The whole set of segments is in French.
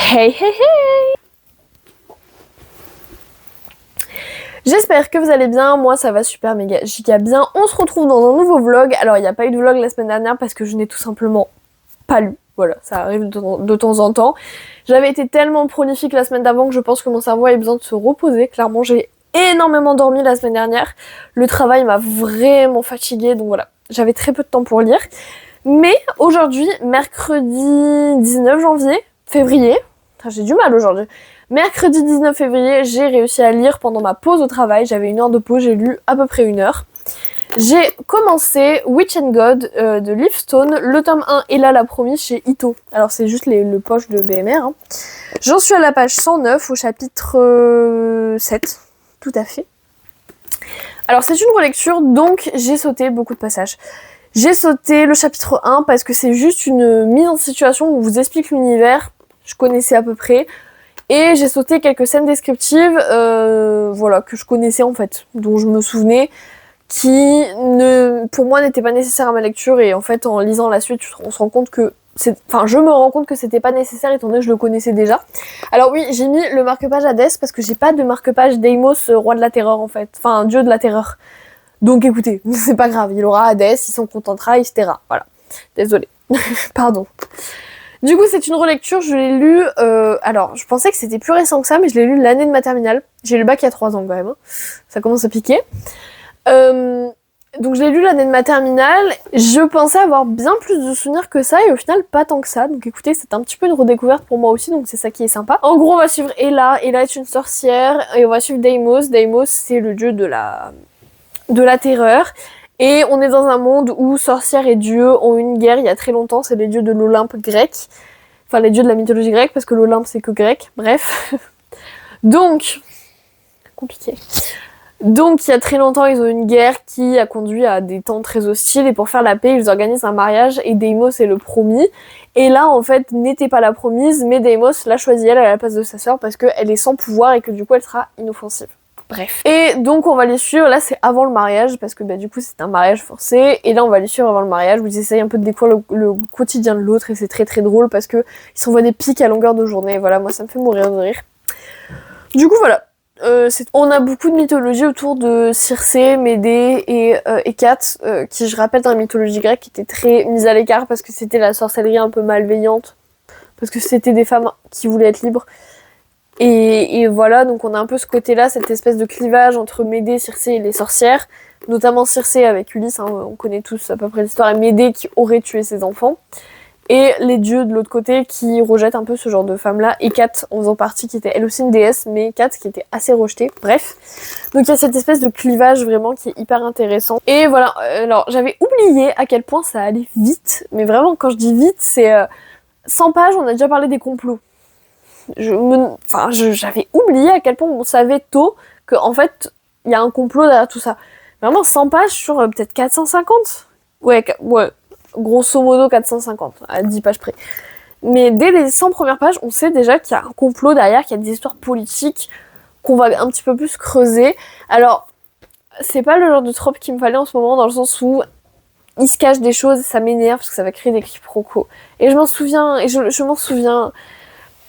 Hey hey hey! J'espère que vous allez bien, moi ça va super méga giga bien. On se retrouve dans un nouveau vlog. Alors il n'y a pas eu de vlog la semaine dernière parce que je n'ai tout simplement pas lu. Voilà, ça arrive de temps en temps. J'avais été tellement prolifique la semaine d'avant que je pense que mon cerveau avait besoin de se reposer. Clairement j'ai énormément dormi la semaine dernière. Le travail m'a vraiment fatiguée, donc voilà. J'avais très peu de temps pour lire. Mais aujourd'hui, mercredi 19 février, j'ai du mal aujourd'hui. Mercredi 19 février, j'ai réussi à lire pendant ma pause au travail. J'avais 1 heure de pause, j'ai lu à peu près 1 heure. J'ai commencé Witch and God de Leaf Stone. Le tome 1 est là, la promise, chez Ito. Alors c'est juste le poche de BMR. Hein. J'en suis à la page 109, au chapitre 7. Tout à fait. Alors c'est une relecture, donc j'ai sauté beaucoup de passages. J'ai sauté le chapitre 1 parce que c'est juste une mise en situation où on vous explique l'univers. Je connaissais à peu près. Et j'ai sauté quelques scènes descriptives, voilà, que je connaissais en fait, dont je me souvenais, qui pour moi n'étaient pas nécessaires à ma lecture, et en fait en lisant la suite, on se rend compte que je me rends compte que c'était pas nécessaire étant donné que je le connaissais déjà. Alors oui, j'ai mis le marque-page Hadès parce que j'ai pas de marque-page Deimos, roi de la terreur en fait, enfin dieu de la terreur. Donc écoutez, c'est pas grave, il aura Hadès, il s'en contentera, etc. Voilà, désolée, pardon. Du coup, c'est une relecture, je l'ai lu, alors je pensais que c'était plus récent que ça, mais je l'ai lu l'année de ma terminale. J'ai eu le bac il y a 3 ans quand même, hein. Ça commence à piquer. Donc je l'ai lu l'année de ma terminale, je pensais avoir bien plus de souvenirs que ça, et au final pas tant que ça. Donc écoutez, c'est un petit peu une redécouverte pour moi aussi, donc c'est ça qui est sympa. En gros, on va suivre Ella est une sorcière, et on va suivre Deimos. Deimos, c'est le dieu de la terreur. Et on est dans un monde où sorcières et dieux ont une guerre il y a très longtemps, c'est les dieux de l'Olympe grec. Enfin, les dieux de la mythologie grecque, parce que l'Olympe c'est que grec, bref. Donc, compliqué. Donc, il y a très longtemps, ils ont une guerre qui a conduit à des temps très hostiles, et pour faire la paix, ils organisent un mariage, et Deimos est le promis. Et là, en fait, n'était pas la promise, mais Deimos l'a choisie elle à la place de sa sœur, parce qu'elle est sans pouvoir, et que du coup, elle sera inoffensive. Bref. Et donc on va les suivre, là c'est avant le mariage, parce que du coup c'est un mariage forcé, et là on va les suivre avant le mariage, où ils essayent un peu de découvrir le quotidien de l'autre, et c'est très très drôle, parce que ils s'envoient des pics à longueur de journée, et voilà, moi ça me fait mourir de rire. Du coup voilà, on a beaucoup de mythologie autour de Circé, Médée et Hécate, qui je rappelle dans la mythologie grecque étaient très mises à l'écart, parce que c'était la sorcellerie un peu malveillante, parce que c'était des femmes qui voulaient être libres. Et voilà, donc on a un peu ce côté-là, cette espèce de clivage entre Médée, Circé et les sorcières, notamment Circé avec Ulysse, hein, on connaît tous à peu près l'histoire, et Médée qui aurait tué ses enfants, et les dieux de l'autre côté qui rejettent un peu ce genre de femmes-là, Hécate en faisant partie, qui était elle aussi une déesse, mais Hécate qui était assez rejetée, bref. Donc il y a cette espèce de clivage vraiment qui est hyper intéressant. Et voilà, alors j'avais oublié à quel point ça allait vite, mais vraiment quand je dis vite, c'est 100 pages, on a déjà parlé des complots. J'avais oublié à quel point on savait tôt qu'en fait il y a un complot derrière tout ça. Vraiment 100 pages sur peut-être 450. Ouais, grosso modo 450, à 10 pages près. Mais dès les 100 premières pages, on sait déjà qu'il y a un complot derrière, qu'il y a des histoires politiques qu'on va un petit peu plus creuser. Alors, c'est pas le genre de trope qu'il me fallait en ce moment, dans le sens où il se cache des choses et ça m'énerve parce que ça va créer des quiproquos. Et je m'en souviens,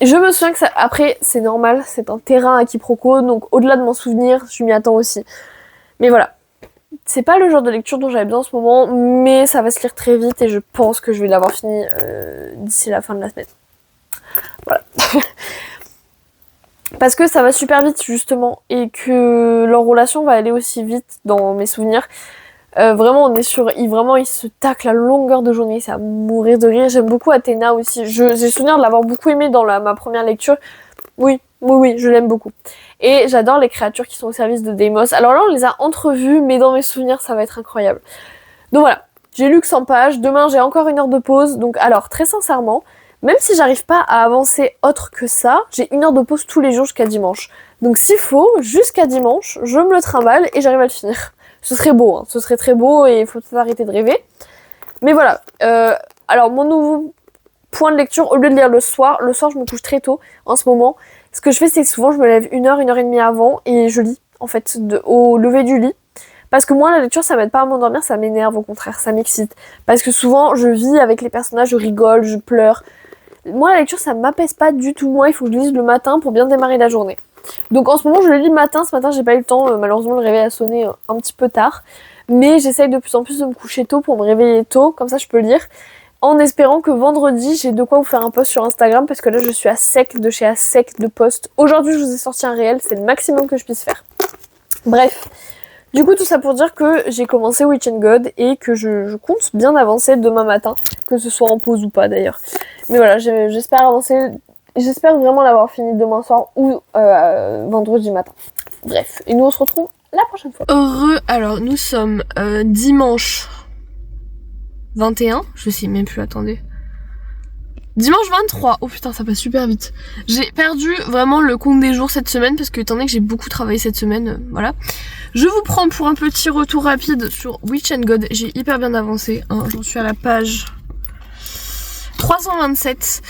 Je me souviens que ça, après, c'est normal, c'est un terrain à quiproquo, donc au-delà de m'en souvenir, je m'y attends aussi. Mais voilà, c'est pas le genre de lecture dont j'avais besoin en ce moment, mais ça va se lire très vite et je pense que je vais l'avoir fini d'ici la fin de la semaine. Voilà. Parce que ça va super vite justement, et que leur relation va aller aussi vite dans mes souvenirs. Vraiment on est sur, ils se taclent à longueur de journée, c'est à mourir de rire. J'aime beaucoup Athéna aussi, j'ai souvenir de l'avoir beaucoup aimé dans ma première lecture. Oui, je l'aime beaucoup. Et j'adore les créatures qui sont au service de Deimos. Alors là on les a entrevues, mais dans mes souvenirs ça va être incroyable. Donc voilà, j'ai lu que 100 pages, demain j'ai encore 1 heure de pause, donc alors très sincèrement, même si j'arrive pas à avancer autre que ça, j'ai 1 heure de pause tous les jours jusqu'à dimanche. Donc s'il faut, jusqu'à dimanche, je me le trimballe et j'arrive à le finir. Ce serait beau, hein. Ce serait très beau, et il faut peut-être arrêter de rêver. Mais voilà, alors mon nouveau point de lecture, au lieu de lire le soir je me couche très tôt en ce moment. Ce que je fais, c'est que souvent je me lève 1 heure, 1h30 avant, et je lis, en fait, au lever du lit. Parce que moi, la lecture, ça m'aide pas à m'endormir, ça m'énerve, au contraire, ça m'excite. Parce que souvent, je vis avec les personnages, je rigole, je pleure. moi la lecture ça m'apaise pas du tout. Moi il faut que je lise le matin pour bien démarrer la journée. Donc en ce moment je le lis le matin. Ce matin j'ai pas eu le temps, malheureusement le réveil a sonné un petit peu tard. Mais j'essaye de plus en plus de me coucher tôt pour me réveiller tôt, comme ça je peux lire. En espérant que vendredi j'ai de quoi vous faire un post sur Instagram, parce que là je suis à sec de chez à sec de post. Aujourd'hui je vous ai sorti un réel, c'est le maximum que je puisse faire. Bref. Du coup, tout ça pour dire que j'ai commencé Witch and God et que je compte bien avancer demain matin, que ce soit en pause ou pas d'ailleurs. Mais voilà, j'espère avancer, j'espère vraiment l'avoir fini demain soir ou vendredi matin. Bref, et nous on se retrouve la prochaine fois. Heureux, alors nous sommes dimanche 21, je sais même plus, attendez. Dimanche 23, oh putain ça passe super vite. J'ai perdu vraiment le compte des jours cette semaine parce que étant donné que j'ai beaucoup travaillé cette semaine, voilà. Je vous prends pour un petit retour rapide sur Witch and God, j'ai hyper bien avancé, hein. J'en suis à la page 327.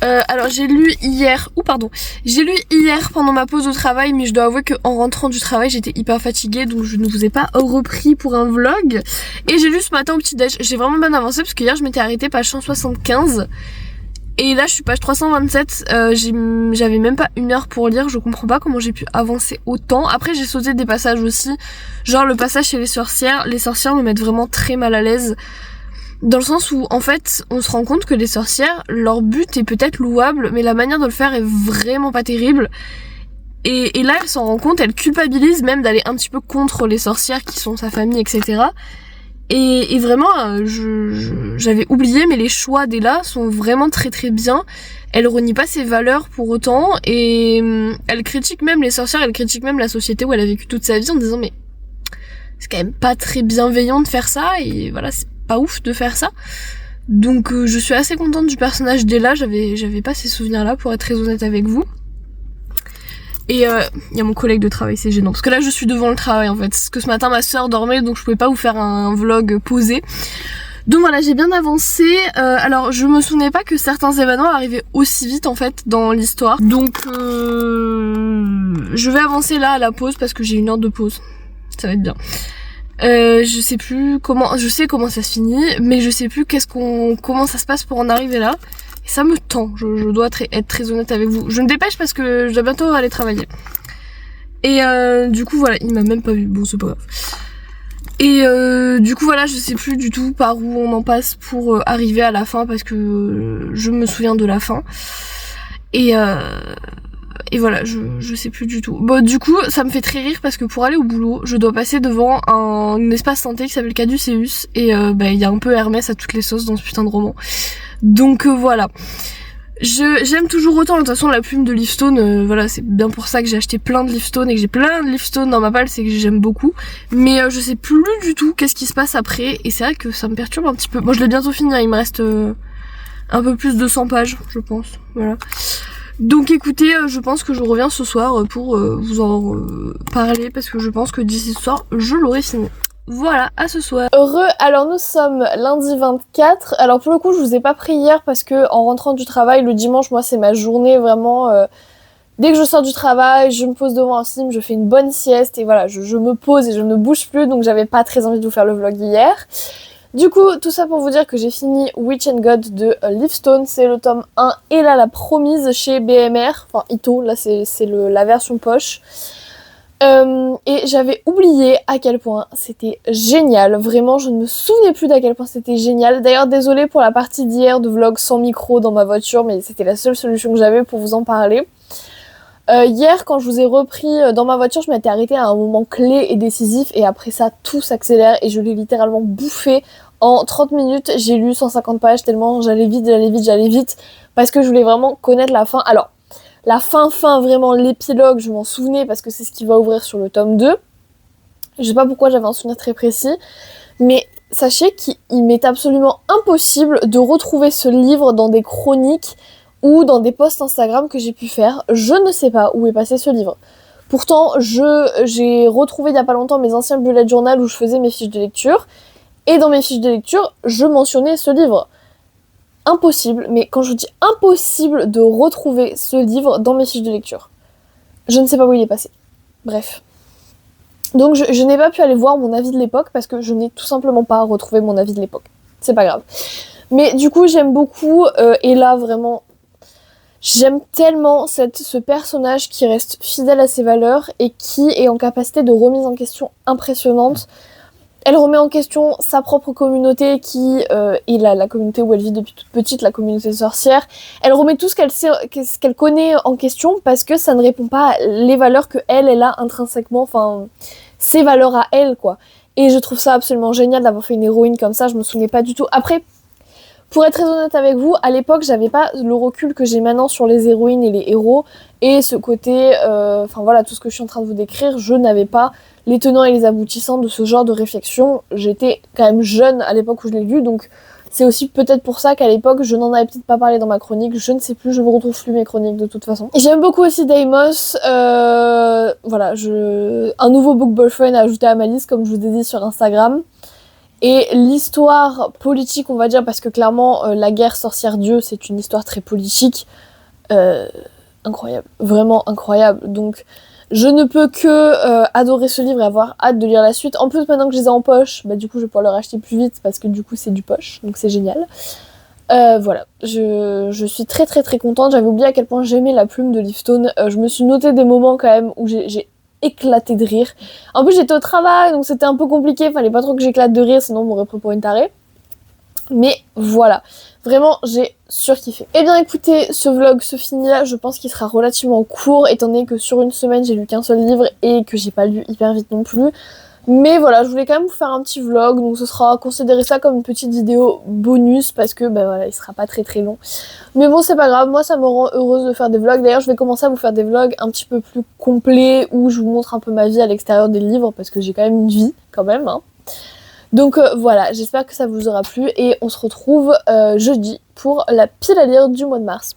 Alors j'ai lu hier pendant ma pause de travail, mais je dois avouer qu'en rentrant du travail j'étais hyper fatiguée, donc je ne vous ai pas repris pour un vlog. Et j'ai lu ce matin au petit déj, j'ai vraiment bien avancé parce que hier je m'étais arrêtée page 175. Et là je suis page 327, j'avais même pas 1 heure pour lire, je comprends pas comment j'ai pu avancer autant. Après j'ai sauté des passages aussi, genre le passage chez les sorcières me mettent vraiment très mal à l'aise. Dans le sens où en fait on se rend compte que les sorcières, leur but est peut-être louable, mais la manière de le faire est vraiment pas terrible. Et là elle s'en rend compte, elle culpabilise même d'aller un petit peu contre les sorcières qui sont sa famille, etc. Et vraiment, j'avais oublié, mais les choix d'Ella sont vraiment très très bien. Elle renie pas ses valeurs pour autant, et elle critique même les sorcières, elle critique même la société où elle a vécu toute sa vie en disant mais c'est quand même pas très bienveillant de faire ça, et voilà, c'est pas ouf de faire ça. Donc je suis assez contente du personnage d'Ella, j'avais pas ces souvenirs là pour être très honnête avec vous. Et il y a mon collègue de travail, c'est gênant. Parce que là, je suis devant le travail, en fait. Parce que ce matin, ma soeur dormait, donc je pouvais pas vous faire un vlog posé. Donc voilà, j'ai bien avancé. Alors, je me souvenais pas que certains événements arrivaient aussi vite, en fait, dans l'histoire. Donc, je vais avancer là, à la pause, parce que j'ai 1 heure de pause. Ça va être bien. Je sais plus comment... Je sais comment ça se finit, mais je sais plus comment ça se passe pour en arriver là. Et ça me tend, je dois être très honnête avec vous. Je me dépêche parce que je dois bientôt aller travailler. Et du coup voilà, il m'a même pas vu, bon c'est pas grave. Et du coup voilà, je sais plus du tout par où on en passe pour arriver à la fin, parce que je me souviens de la fin. Et voilà, je sais plus du tout. Bon, du coup, ça me fait très rire parce que pour aller au boulot, je dois passer devant un espace santé qui s'appelle Caduceus. Et il y a un peu Hermès à toutes les sauces dans ce putain de roman. Donc voilà. J'aime toujours autant, de toute façon, la plume de Livestone, voilà, c'est bien pour ça que j'ai acheté plein de Livestone et que j'ai plein de Livestone dans ma palle, c'est que j'aime beaucoup. Mais je sais plus du tout qu'est-ce qui se passe après, et c'est vrai que ça me perturbe un petit peu. Bon, je l'ai bientôt fini, hein, il me reste un peu plus de 100 pages, je pense, voilà. Donc écoutez, je pense que je reviens ce soir pour vous en parler, parce que je pense que d'ici ce soir, je l'aurai fini. Voilà, à ce soir. Heureux, alors nous sommes lundi 24. Alors pour le coup, je vous ai pas pris hier parce que en rentrant du travail, le dimanche, moi c'est ma journée vraiment. Dès que je sors du travail, je me pose devant un film, je fais une bonne sieste et voilà, je me pose et je ne bouge plus, donc j'avais pas très envie de vous faire le vlog hier. Du coup, tout ça pour vous dire que j'ai fini Witch and God de Livestone, c'est le tome 1 et là la promise chez BMR, enfin Ito, là c'est la version poche. Et j'avais oublié à quel point c'était génial, vraiment je ne me souvenais plus d'à quel point c'était génial. D'ailleurs désolée pour la partie d'hier de vlog sans micro dans ma voiture, mais c'était la seule solution que j'avais pour vous en parler. Hier quand je vous ai repris dans ma voiture, je m'étais arrêtée à un moment clé et décisif et après ça tout s'accélère et je l'ai littéralement bouffé. En 30 minutes j'ai lu 150 pages tellement j'allais vite parce que je voulais vraiment connaître la fin. Alors la fin, vraiment l'épilogue, je m'en souvenais parce que c'est ce qui va ouvrir sur le tome 2. Je sais pas pourquoi j'avais un souvenir très précis, mais sachez qu'il m'est absolument impossible de retrouver ce livre dans des chroniques ou dans des posts Instagram que j'ai pu faire. Je ne sais pas où est passé ce livre. Pourtant, j'ai retrouvé il y a pas longtemps mes anciens bullet journal où je faisais mes fiches de lecture, et dans mes fiches de lecture, je mentionnais ce livre. Impossible, mais quand je dis impossible de retrouver ce livre dans mes fiches de lecture. Je ne sais pas où il est passé. Bref. Donc je n'ai pas pu aller voir mon avis de l'époque parce que je n'ai tout simplement pas retrouvé mon avis de l'époque. C'est pas grave. Mais du coup j'aime beaucoup et là vraiment J'aime tellement ce personnage qui reste fidèle à ses valeurs et qui est en capacité de remise en question impressionnante. Elle remet en question sa propre communauté qui est la communauté où elle vit depuis toute petite, la communauté sorcière. Elle remet tout ce qu'elle connaît en question parce que ça ne répond pas à les valeurs que elle a intrinsèquement, enfin ses valeurs à elle quoi. Et je trouve ça absolument génial d'avoir fait une héroïne comme ça, je me souvenais pas du tout. Après, pour être très honnête avec vous, à l'époque, j'avais pas le recul que j'ai maintenant sur les héroïnes et les héros. Et ce côté, enfin voilà, tout ce que je suis en train de vous décrire, je n'avais pas les tenants et les aboutissants de ce genre de réflexion. J'étais quand même jeune à l'époque où je l'ai lu, donc c'est aussi peut-être pour ça qu'à l'époque, je n'en avais peut-être pas parlé dans ma chronique. Je ne sais plus, je ne retrouve plus mes chroniques de toute façon. Et j'aime beaucoup aussi Deimos. Voilà, un nouveau book boyfriend à ajouter à ma liste, comme je vous ai dit sur Instagram. Et l'histoire politique, on va dire, parce que clairement, la guerre sorcière-dieu, c'est une histoire très politique, incroyable, vraiment incroyable. Donc, je ne peux que adorer ce livre et avoir hâte de lire la suite. En plus, maintenant que je les ai en poche, bah du coup, je vais pouvoir le racheter plus vite, parce que du coup, c'est du poche, donc c'est génial. Voilà, je suis très très très contente. J'avais oublié à quel point j'aimais la plume de Livestone. Je me suis noté des moments quand même où j'ai éclaté de rire. En plus j'étais au travail donc c'était un peu compliqué, fallait pas trop que j'éclate de rire sinon on m'aurait pris pour une tarée. Mais voilà, vraiment j'ai surkiffé. Et bien écoutez, ce vlog se finit là, je pense qu'il sera relativement court étant donné que sur une semaine j'ai lu qu'un seul livre et que j'ai pas lu hyper vite non plus. Mais voilà, je voulais quand même vous faire un petit vlog, donc ce sera considéré ça comme une petite vidéo bonus parce que ben voilà, il sera pas très très long. Mais bon, c'est pas grave, moi ça me rend heureuse de faire des vlogs. D'ailleurs, je vais commencer à vous faire des vlogs un petit peu plus complets où je vous montre un peu ma vie à l'extérieur des livres parce que j'ai quand même une vie quand même, hein. Donc voilà, j'espère que ça vous aura plu et on se retrouve jeudi pour la pile à lire du mois de mars.